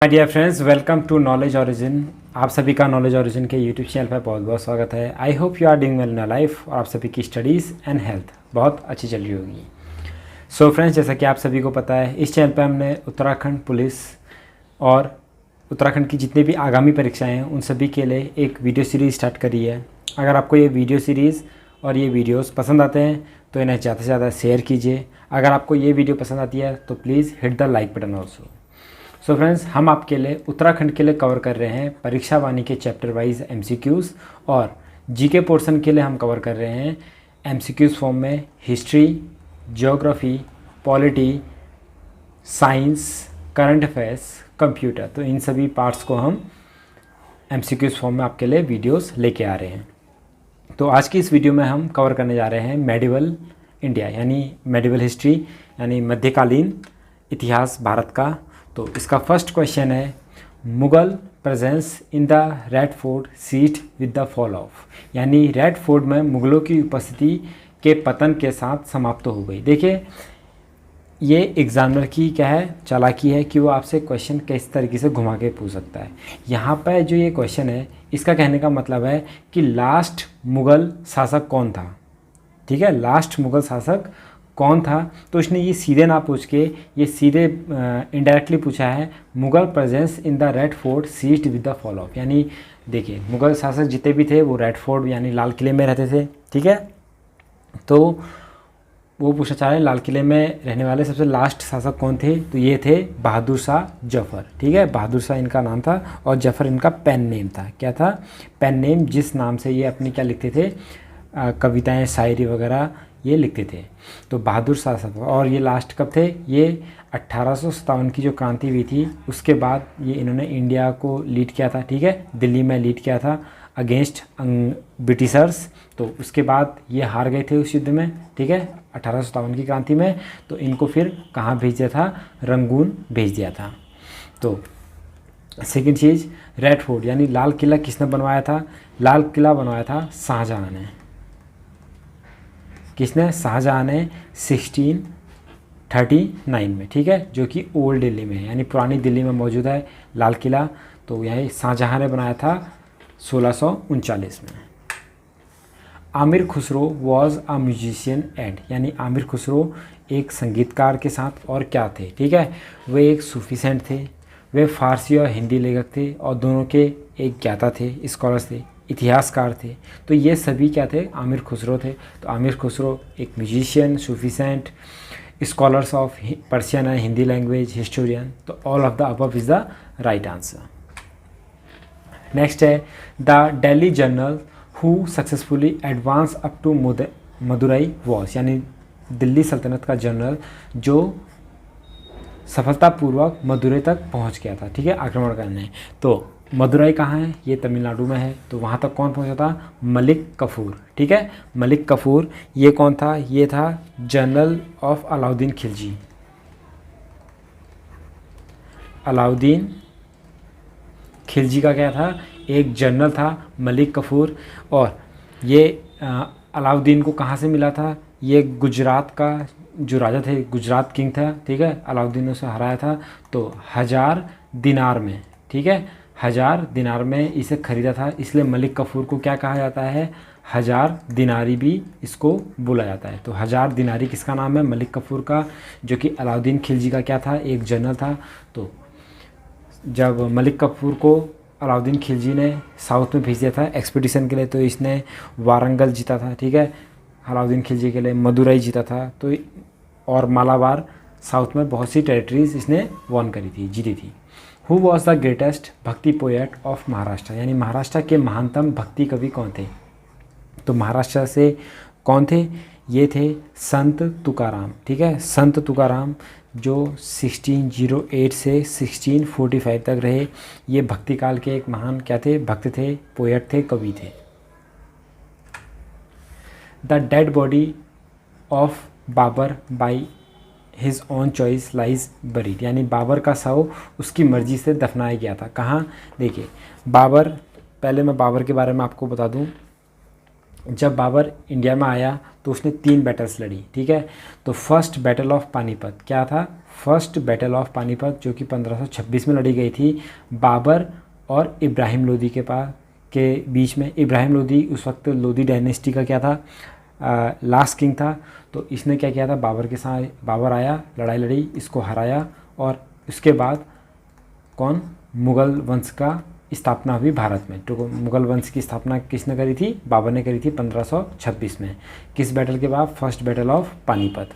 My dear friends, welcome to knowledge origin. आप सभी का नॉलेज ओरिजिन के यूट्यूब चैनल पर बहुत बहुत स्वागत है। I hope you are doing well in your life और आप सभी की स्टडीज़ एंड हेल्थ बहुत अच्छी चल रही होगी। सो फ्रेंड्स, जैसा कि आप सभी को पता है, इस चैनल पर हमने उत्तराखंड पुलिस और उत्तराखंड की जितनी भी आगामी परीक्षाएँ हैं उन सभी के लिए एक वीडियो सीरीज़ स्टार्ट करी है। अगर आपको ये वीडियो सीरीज़ और ये वीडियोस पसंद आते हैं तो इन्हें ज़्यादा से ज़्यादा शेयर कीजिए। अगर आपको ये वीडियो पसंद आती है तो please hit the like button also. So friends, हम आपके लिए उत्तराखंड के लिए कवर कर रहे हैं परीक्षा वाणी के चैप्टर वाइज एमसीक्यूज़ और जीके पोर्शन के लिए हम कवर कर रहे हैं एमसीक्यूज़ फॉर्म में history, geography, polity, science, current affairs, computer. तो इन सभी पार्ट्स को हम एमसीक्यूज़ फॉर्म में आपके लिए वीडियोस लेके आ रहे हैं। तो आज की इस वीडियो में हम कवर करने जा रहे हैं मेडिवल इंडिया यानी मेडिवल हिस्ट्री यानी मध्यकालीन इतिहास भारत का। तो इसका फर्स्ट क्वेश्चन है, Mughal presence in the red fort seat with the fall of, यानी रेड फोर्ट में मुगलों की उपस्थिति के पतन के साथ समाप्त हो गई। देखिए, ये एग्जामिनर की क्या है, चालाकी है कि वो आपसे क्वेश्चन किस तरीके से घुमा के पूछ सकता है। यहाँ पर जो ये क्वेश्चन है, इसका कहने का मतलब है कि लास्ट मुग़ल शासक कौन था। ठीक है, लास्ट मुग़ल शासक कौन था। तो इसने ये सीधे ना पूछ के ये सीधे इनडायरेक्टली पूछा है, Mughal presence in the red fort seat with the fall of. यानी देखिए, मुग़ल शासक जितने भी थे वो रेड फोर्ट यानी लाल किले में रहते थे। ठीक है, तो वो पूछना चाह रहे हैं लाल किले में रहने वाले सबसे लास्ट शासक कौन थे। तो ये थे बहादुर शाह जफ़र। ठीक है, बहादुर शाह इनका नाम था और जफ़र इनका पेन नेम था। क्या था? पेन नेम, जिस नाम से ये अपनी क्या लिखते थे, कविताएं, शायरी वगैरह ये लिखते थे। तो बहादुर शाह साहब, और ये लास्ट कब थे? ये 1857 की जो क्रांति हुई थी उसके बाद ये इन्होंने इंडिया को लीड किया था। ठीक है, दिल्ली में लीड किया था अगेंस्ट ब्रिटिशर्स। तो उसके बाद ये हार गए थे उस युद्ध में। ठीक है, 1857 की क्रांति में। तो इनको फिर कहाँ भेज दिया था? रंगून भेज दिया था। तो सेकंड चीज़, रेड फोर्ट यानी लाल किला किसने बनवाया था? लाल किला बनवाया था शाहजहाँ ने। किसने? शाहजहाँ ने 1639 में। ठीक है, जो कि ओल्ड दिल्ली में है यानी पुरानी दिल्ली में मौजूद है लाल किला। तो यही शाहजहाँ ने बनाया था 1639 में। Aamir Khusro was a musician and, यानी आमिर खुसरो एक संगीतकार के साथ और क्या थे? ठीक है, वे एक सूफी सेंट थे, वे फारसी और हिंदी लेखक थे और दोनों के एक ज्ञाता थे, स्कॉलर्स थे, इतिहासकार थे। तो ये सभी क्या थे? आमिर खुसरो थे। तो आमिर खुसरो एक musician, Sufi saint, scholars of Persian and Hindi language, historian. तो all of the above is the right answer. Next है, the Delhi general who successfully advance up to Madurai was, यानी दिल्ली सल्तनत का जनरल जो सफलतापूर्वक मदुरई तक पहुंच गया था। ठीक है, आक्रमण करने। तो मदुरई कहाँ है? ये तमिलनाडु में है। तो वहाँ तक कौन पहुँचा था? मलिक कफूर। ठीक है, मलिक कफूर ये कौन था? ये था जनरल ऑफ अलाउद्दीन खिलजी। अलाउद्दीन खिलजी का क्या था? एक जनरल था मलिक कफूर। और ये अलाउद्दीन को कहाँ से मिला था? ये गुजरात का जो राजा थे, गुजरात किंग था। ठीक है, अलाउद्दीन ने उसे हराया था। तो 1000 दिनार में, ठीक है, 1000 दिनार में इसे खरीदा था। इसलिए मलिक कफूर को क्या कहा जाता है? 1000 दिनारी भी इसको बोला जाता है। तो 1000 दिनारी किसका नाम है? मलिक कफूर का, जो कि अलाउद्दीन खिलजी का क्या था? एक जनरल था। तो जब मलिक कफूर को अलाउद्दीन खिलजी ने साउथ में भेज दिया था एक्सपीडिशन के लिए, तो इसने वारंगल जीता था। ठीक है, अलाउद्दीन खिलजी के लिए मदुरई जीता था। तो और मालाबार, साउथ में बहुत सी टेरिटरीज इसने वॉन करी थी, जीती थी। हु वॉज द ग्रेटेस्ट भक्ति पोएट ऑफ महाराष्ट्र, यानी महाराष्ट्र के महानतम भक्ति कवि कौन थे? तो महाराष्ट्र से कौन थे? ये थे संत तुकाराम। ठीक है, संत तुकाराम जो 1608 से 1645 तक रहे। ये भक्ति काल के एक महान क्या थे? भक्त थे, पोएट थे, कवि थे। The dead body of Babur by his own choice lies buried, यानी बाबर का शव उसकी मर्जी से दफनाया गया था। कहाँ? देखिए, बाबर, पहले मैं बाबर के बारे में आपको बता दूं। जब बाबर इंडिया में आया तो उसने 3 बैटल्स लड़ी। ठीक है, तो फर्स्ट बैटल ऑफ पानीपत क्या था? फर्स्ट बैटल ऑफ पानीपत जो कि 1526 में लड़ी गई थी बाबर और इब्राहिम लोदी के बीच में। इब्राहिम लोदी उस वक्त लोदी डायनेस्टी का क्या था, लास्ट किंग था। तो इसने क्या किया था, बाबर के साथ, बाबर आया, लड़ाई लड़ी, इसको हराया, और उसके बाद कौन, मुग़ल वंश का स्थापना हुई भारत में। तो मुग़ल वंश की स्थापना किसने करी थी, बाबर ने करी थी 1526 में। किस बैटल के बाद, फर्स्ट बैटल ऑफ पानीपत।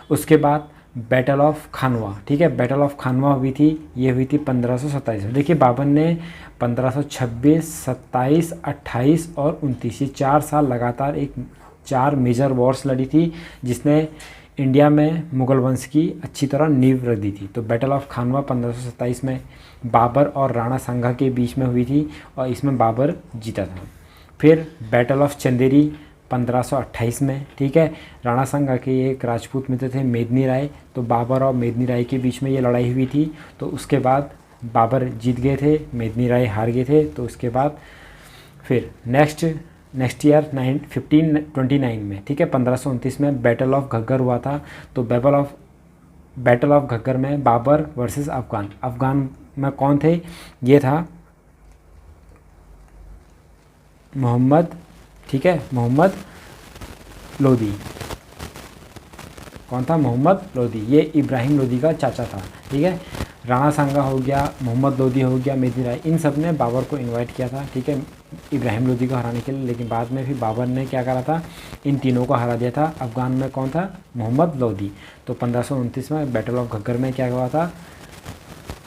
उसके बाद बैटल ऑफ खानवा, ठीक है, बैटल ऑफ खानवा हुई थी, ये हुई थी 1527 में। देखिए बाबर ने 1526, 27, 28 और 29 ये 4 साल लगातार 4 मेजर वॉर्स लड़ी थी, जिसने इंडिया में मुग़ल वंश की अच्छी तरह नींव रख दी थी। तो बैटल ऑफ खानवा 1527 में बाबर और राणा सांगा के बीच में हुई थी, और इसमें बाबर जीता था। फिर बैटल ऑफ चंदेरी 1528 में, ठीक है, राणा सांगा के एक राजपूत मित्र थे मेदिनी राय, तो बाबर और मेदिनी राय के बीच में ये लड़ाई हुई थी। तो उसके बाद बाबर जीत गए थे, मेदिनी राय हार गए थे। तो उसके बाद फिर नेक्स्ट ईयर 1529 में, ठीक है, 1529 में बैटल ऑफ घग्गर हुआ था। तो बैटल ऑफ घग्गर में बाबर वर्सेस अफगान में कौन थे, ये था मोहम्मद, ठीक है, मोहम्मद लोदी। कौन था, मोहम्मद लोदी, ये इब्राहिम लोदी का चाचा था, ठीक है। राणा सांगा हो गया, मोहम्मद लोदी हो गया, मेदिनी राय, इन सब ने बाबर को इनवाइट किया था, ठीक है, इब्राहिम लोदी को हराने के लिए। लेकिन बाद में फिर बाबर ने क्या करा था, इन तीनों को हरा दिया था। अफगान में कौन था, मोहम्मद लोदी। तो 1529 में बैटल ऑफ घग्गर में क्या हुआ था,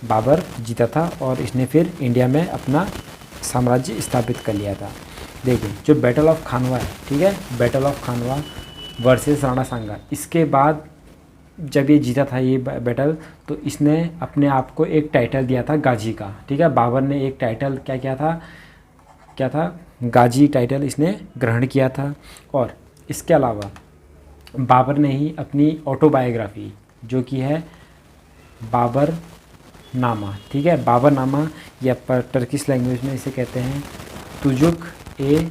बाबर जीता था, और इसने फिर इंडिया में अपना साम्राज्य स्थापित कर लिया था। देखिए जो बैटल ऑफ खानवा है, ठीक है, battle of Khanwa versus Rana Sanga, इसके बाद जब ये जीता था ये बैटल, तो इसने अपने आप को एक टाइटल दिया था गाजी का, ठीक है। बाबर ने एक टाइटल क्या था, गाजी टाइटल इसने ग्रहण किया था। और इसके अलावा बाबर ने ही अपनी ऑटोबायोग्राफी जो कि है बाबर नामा, ठीक है, बाबर नामा, या टर्किश लैंग्वेज में इसे कहते हैं तुजुक ए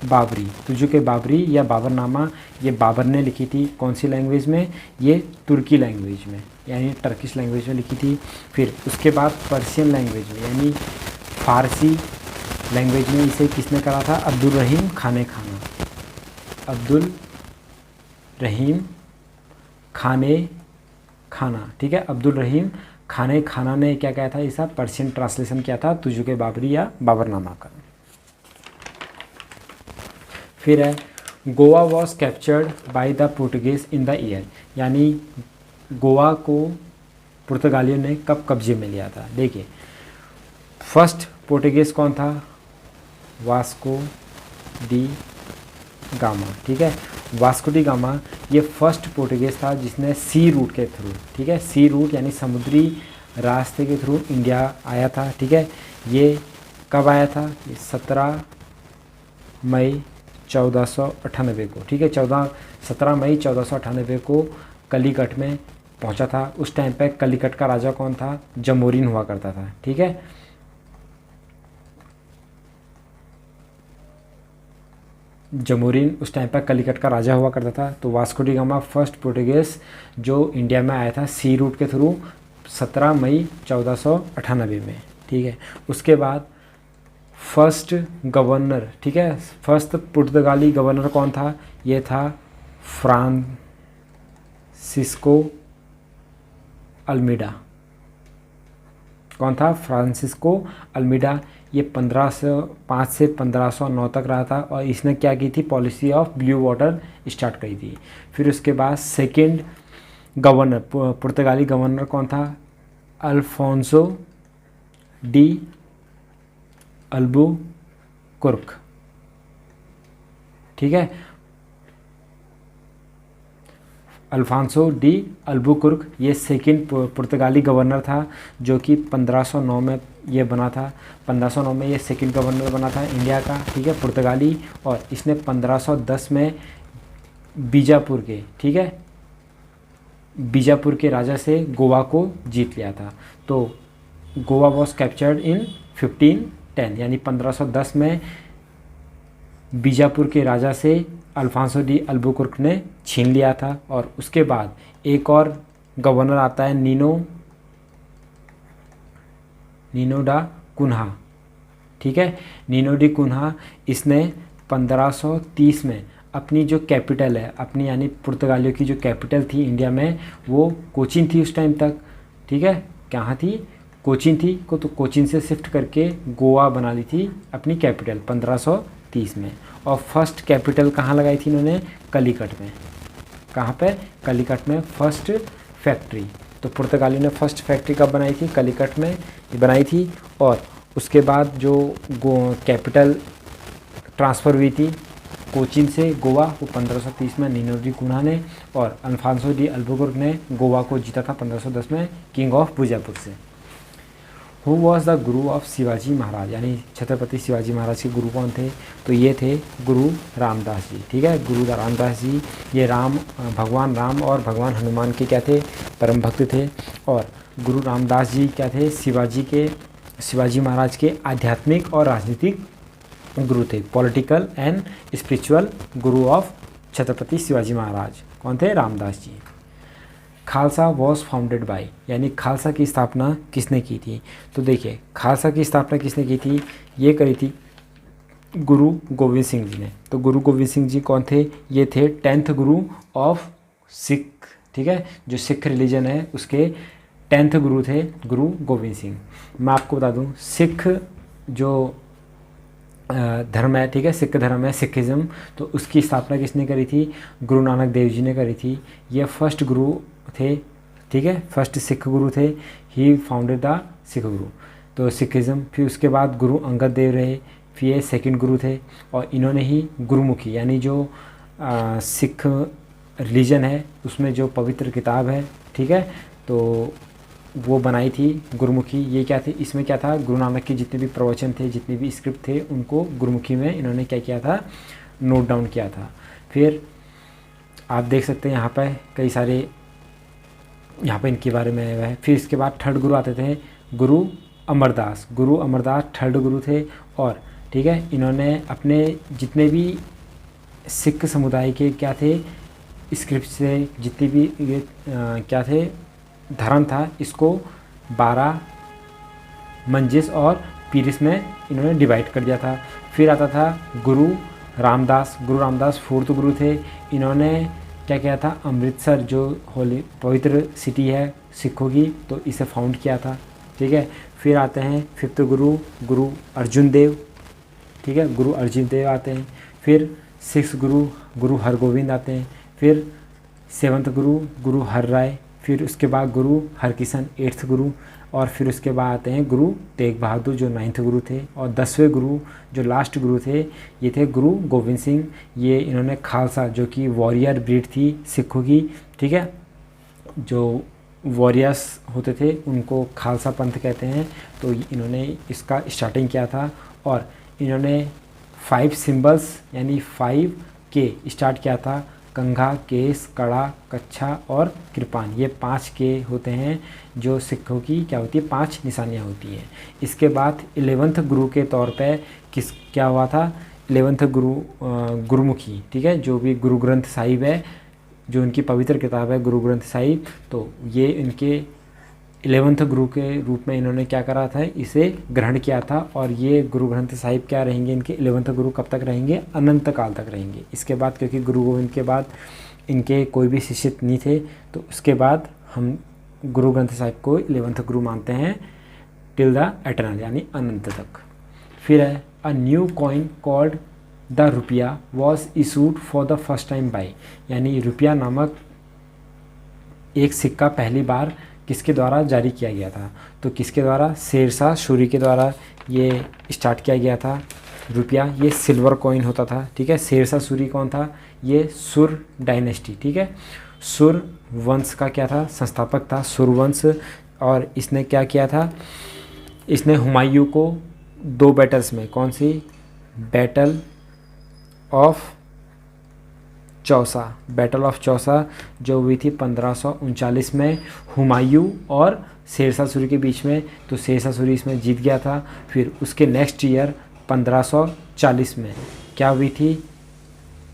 बाबरी या बाबरनामा। ये बाबर ने लिखी थी, कौन सी लैंग्वेज में, ये तुर्की लैंग्वेज में, यानी टर्किश लैंग्वेज में लिखी थी। फिर उसके बाद पर्शियन लैंग्वेज में, यानी फारसी लैंग्वेज में इसे किसने करा था, अब्दुल रहीम खाने खाना, ठीक है, अब्दुल रहीम खाना ने क्या कहा था, इसका पर्शियन ट्रांसलेशन किया था तुजुक बाबरी या बाबरनामा का। फिर है Goa was captured by the Portuguese in the year, यानी गोवा को पुर्तगालियों ने कब कब्जे में लिया था। देखिए फर्स्ट पोर्टुगीज कौन था, वास्को डी गामा, ठीक है, वास्को डी गामा ये फर्स्ट पोर्टुगीज था जिसने सी रूट के थ्रू, ठीक है, सी रूट यानी समुद्री रास्ते के थ्रू इंडिया आया था, ठीक है। ये कब आया था, ये 17 मई 1498 को, ठीक है, 17 मई 1498 को कलिकट में पहुंचा था। उस टाइम पे कलिकट का राजा कौन था, जमोरिन हुआ करता था, ठीक है। जमोरिन उस टाइम पर कलिकट का राजा हुआ करता था। तो Vasco D gamma first Portuguese जो इंडिया में आया था सी रूट के थ्रू 17 मई 1498 में, ठीक है। उसके बाद फर्स्ट गवर्नर, ठीक है, फर्स्ट पुर्तगाली गवर्नर कौन था, ये था फ्रांसिस्को अल्मीडा। कौन था, फ्रांसिस्को अल्मीडा। ये 1505 से 1509 तक रहा था, और इसने क्या की थी, policy of blue water start करी थी। फिर उसके बाद सेकंड गवर्नर, पुर्तगाली गवर्नर कौन था, अल्फोंसो डी अल्बुकुर्क, ठीक है, अल्फांसो डी अल्बुकुर्क ये सेकंड पुर्तगाली गवर्नर था, जो कि 1509 में ये बना था। 1509 में ये सेकंड गवर्नर बना था इंडिया का, ठीक है, पुर्तगाली। और इसने 1510 में बीजापुर के, ठीक है, बीजापुर के राजा से गोवा को जीत लिया था। तो गोवा वॉज कैप्चर्ड इन 1510, यानी 1510 में बीजापुर के राजा से अल्फांसो डी अल्बुकुर्क ने छीन लिया था। और उसके बाद एक और गवर्नर आता है नीनो डा कुन्हा, ठीक है, नीनो डी कुन्हा। इसने 1530 में अपनी जो कैपिटल है अपनी, यानी पुर्तगालियों की जो कैपिटल थी इंडिया में, वो कोचीन थी उस टाइम तक, ठीक है, कहाँ थी, कोचीन थी को, तो कोचीन से शिफ्ट करके गोवा बना ली थी अपनी कैपिटल 1530 में। और फर्स्ट कैपिटल कहाँ लगाई थी इन्होंने, कलिकट में। कहाँ पे, कलिकट में फर्स्ट फैक्ट्री। तो पुर्तगाली ने फर्स्ट फैक्ट्री कब बनाई थी, कलिकट में बनाई थी। और उसके बाद जो कैपिटल ट्रांसफ़र हुई थी कोचीन से गोवा, वो 1530 में नीनो डी कुन्हा ने, और अल्फांसो डी अल्बुकर्क ने गोवा को जीता था 1510 में किंग ऑफ विजयपुर से। Who was the Guru of Shivaji Maharaj, यानी छत्रपति शिवाजी महाराज के गुरु कौन थे, तो ये थे गुरु रामदास जी, ठीक है, गुरु रामदास जी। ये भगवान राम और भगवान हनुमान के क्या थे, परम भक्त थे। और गुरु रामदास जी क्या थे, शिवाजी महाराज के आध्यात्मिक और राजनीतिक गुरु थे, political and spiritual Guru of Chhatrapati Shivaji Maharaj कौन थे, Ramdas ji. Khalsa was founded by, यानी खालसा की स्थापना किसने की थी, तो देखिए खालसा की स्थापना किसने की थी, ये करी थी गुरु गोविंद सिंह जी ने। तो गुरु गोविंद सिंह जी कौन थे, ये थे 10th गुरु ऑफ सिख, ठीक है, जो सिख रिलीजन है उसके 10th गुरु थे गुरु गोविंद सिंह। मैं आपको बता दूं, सिख जो धर्म है, ठीक है, सिख धर्म है, सिखिज़म, तो उसकी स्थापना किसने करी थी, गुरु नानक देव जी ने करी थी। ये फर्स्ट गुरु थे, ठीक है, फर्स्ट सिख गुरु थे, ही फाउंडेड द सिख गुरु, तो सिखिज़म। फिर उसके बाद गुरु अंगद देव रहे, फिर ये सेकंड गुरु थे, और इन्होंने ही गुरुमुखी, यानी जो सिख रिलीजन है उसमें जो पवित्र किताब है, ठीक है, तो वो बनाई थी गुरुमुखी। ये क्या थे, इसमें क्या था, गुरु नानक के जितने भी प्रवचन थे, जितने भी स्क्रिप्ट थे, उनको गुरुमुखी में इन्होंने क्या किया था, नोट डाउन किया था। फिर आप देख सकते हैं यहाँ पर कई सारे, यहाँ पर इनके बारे में है। फिर इसके बाद थर्ड गुरु आते थे गुरु अमरदास। गुरु अमरदास थर्ड गुरु थे, और ठीक है, इन्होंने अपने जितने भी सिख समुदाय के क्या थे स्क्रिप्ट से, जितने भी ये क्या थे धर्म था, इसको 12 मंजिस और पीरिस में इन्होंने डिवाइड कर दिया था। फिर आता था गुरु रामदास। गुरु रामदास फोर्थ गुरु थे। इन्होंने क्या किया था, अमृतसर जो होली पवित्र सिटी है सिखों की, तो इसे फाउंड किया था, ठीक है। फिर आते हैं फिफ्थ गुरु, गुरु अर्जुन देव, ठीक है, गुरु अर्जुन देव आते हैं। फिर सिक्स गुरु, गुरु हरगोविंद आते हैं। फिर सेवंथ गुरु, गुरु हर राय। फिर उसके बाद गुरु हरकिशन 8th गुरु, और फिर उसके बाद आते हैं गुरु तेग बहादुर जो 9th गुरु थे। और 10वें गुरु जो लास्ट गुरु थे, ये थे गुरु गोविंद सिंह। ये इन्होंने खालसा जो कि वॉरियर ब्रीड थी सिखों की, ठीक है, जो वॉरियर्स होते थे उनको खालसा पंथ कहते हैं। तो इन्होंने इसका स्टार्टिंग किया था, और इन्होंने 5 सिंबल्स यानी 5 के स्टार्ट किया था। कंघा, केस, कड़ा, कच्छा और कृपान, ये 5 के होते हैं जो सिखों की क्या होती है, 5 निशानियाँ होती हैं। इसके बाद 11th गुरु के तौर पे क्या हुआ था, 11th गुरु गुरुमुखी, ठीक है, जो भी गुरु ग्रंथ साहिब है, जो उनकी पवित्र किताब है गुरु ग्रंथ साहिब, तो ये इनके 11th गुरु के रूप में इन्होंने क्या करा था, इसे ग्रहण किया था। और ये गुरु ग्रंथ साहिब क्या रहेंगे, इनके 11th गुरु कब तक रहेंगे, अनंत काल तक रहेंगे। इसके बाद क्योंकि गुरु गोविंद के बाद इनके कोई भी शिष्य नहीं थे, तो उसके बाद हम गुरु ग्रंथ साहिब को 11th गुरु मानते हैं टिल द एटर्नल, यानी अनंत तक। फिर है a new coin called the rupaya was issued for the first time by, यानी रुपया नामक एक सिक्का पहली बार किसके द्वारा जारी किया गया था, तो किसके द्वारा, शेरशाह सूरी के द्वारा ये स्टार्ट किया गया था रुपया। ये सिल्वर कॉइन होता था, ठीक है। शेरशाह सूरी कौन था, ये सुर डायनेस्टी, ठीक है, सुर वंश का क्या था, संस्थापक था सुर वंश। और इसने क्या किया था, इसने हुमायूं को 2 बैटल्स में, कौन सी, battle of Chausa, battle of Chausa जो हुई थी 1539 में हुमायूं और शेरशाह सूरी के बीच में, तो शेरशाह सूरी इसमें जीत गया था। फिर उसके नेक्स्ट ईयर 1540 में क्या हुई थी,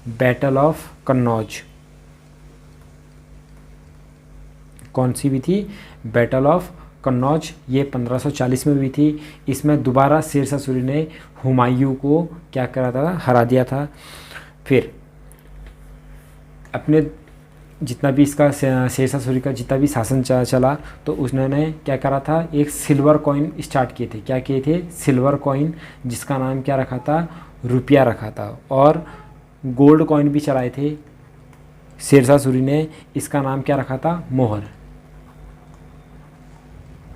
बैटल ऑफ कन्नौज। कौन सी हुई थी? बैटल ऑफ कन्नौज, ये 1540 में हुई थी। इसमें दोबारा शेरशाह सूरी ने हुमायूं को क्या करा था? हरा दिया था। फिर अपने जितना भी इसका शेरशाह सूरी का जितना भी शासन चला तो उन्होंने क्या करा था? एक सिल्वर कॉइन स्टार्ट किए थे। क्या किए थे? सिल्वर कॉइन, जिसका नाम क्या रखा था? रुपया रखा था। और गोल्ड कॉइन भी चलाए थे शेरशाह सूरी ने, इसका नाम क्या रखा था? मोहर।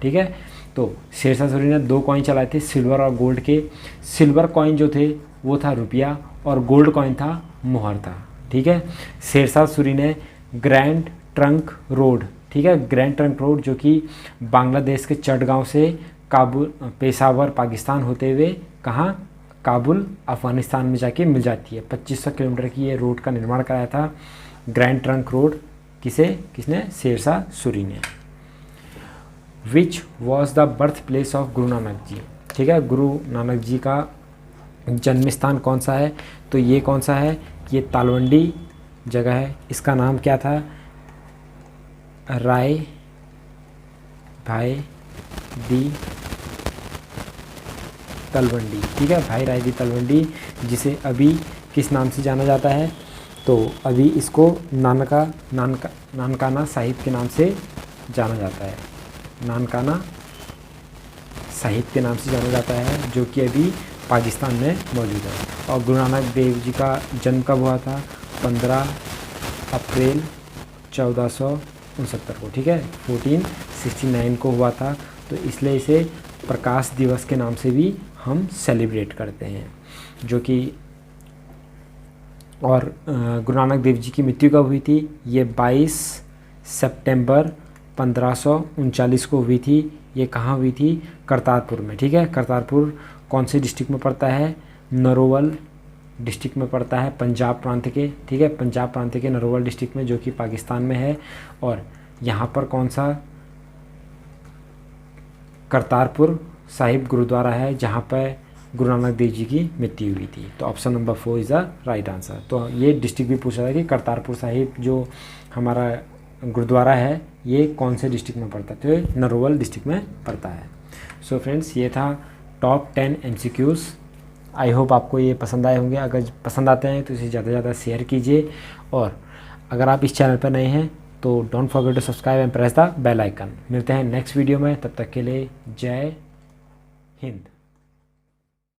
ठीक है, तो शेरशाह सूरी ने 2 कॉइन चलाए थे, सिल्वर और गोल्ड के। सिल्वर कॉइन जो थे वो था रुपया और गोल्ड कॉइन था मोहर था। ठीक है, शेरशाह सूरी ने ग्रैंड ट्रंक रोड, ठीक है, ग्रैंड ट्रंक रोड जो कि बांग्लादेश के चटगांव से काबुल, पेशावर पाकिस्तान होते हुए कहाँ? काबुल अफ़गानिस्तान में जाके मिल जाती है। 2500 किलोमीटर की ये रोड का निर्माण कराया था ग्रैंड ट्रंक रोड। किसने? शेरशाह सूरी ने। Which was the birth place of Guru Nanak ji? ठीक है, गुरु नानक जी का जन्म स्थान कौन सा है? तो ये कौन सा है? ये तालवंडी जगह है। इसका नाम क्या था? राय भाई दी तलवंडी। ठीक है, भाई राय दी तलवंडी, जिसे अभी किस नाम से जाना जाता है? तो अभी इसको नानकाना साहिब के नाम से जाना जाता है। नानकाना साहिब के नाम से जाना जाता है, जो कि अभी पाकिस्तान में मौजूद है। और गुरु नानक देव जी का जन्म कब हुआ था? 15 अप्रैल 1469 को। ठीक है, 1469 को हुआ था। तो इसलिए इसे प्रकाश दिवस के नाम से भी हम सेलिब्रेट करते हैं, जो कि और गुरु नानक देव जी की मृत्यु कब हुई थी? ये 22 सितंबर 1539 को हुई थी। ये कहाँ हुई थी? करतारपुर में। ठीक है, करतारपुर कौन से डिस्ट्रिक्ट में पड़ता है? नरोवल डिस्ट्रिक्ट में पड़ता है, पंजाब प्रांत के। ठीक है, पंजाब प्रांत के नरोवल डिस्ट्रिक्ट में, जो कि पाकिस्तान में है। और यहाँ पर कौन सा? करतारपुर साहिब गुरुद्वारा है, जहाँ पर गुरु नानक देव जी की मृत्यु हुई थी। तो option number 4 is the right answer. तो ये डिस्ट्रिक्ट भी पूछा था कि करतारपुर साहिब जो हमारा गुरुद्वारा है ये कौन से डिस्ट्रिक्ट में पड़ता है? तो ये नरोवल डिस्ट्रिक्ट में पड़ता है। सो फ्रेंड्स, ये था टॉप 10 MCQs। आई होप आपको ये पसंद आए होंगे। अगर पसंद आते हैं तो इसे ज़्यादा से ज़्यादा शेयर कीजिए। और अगर आप इस चैनल पर नए हैं तो don't forget to subscribe and press the bell icon. मिलते हैं नेक्स्ट वीडियो में, तब तक के लिए जय हिंद।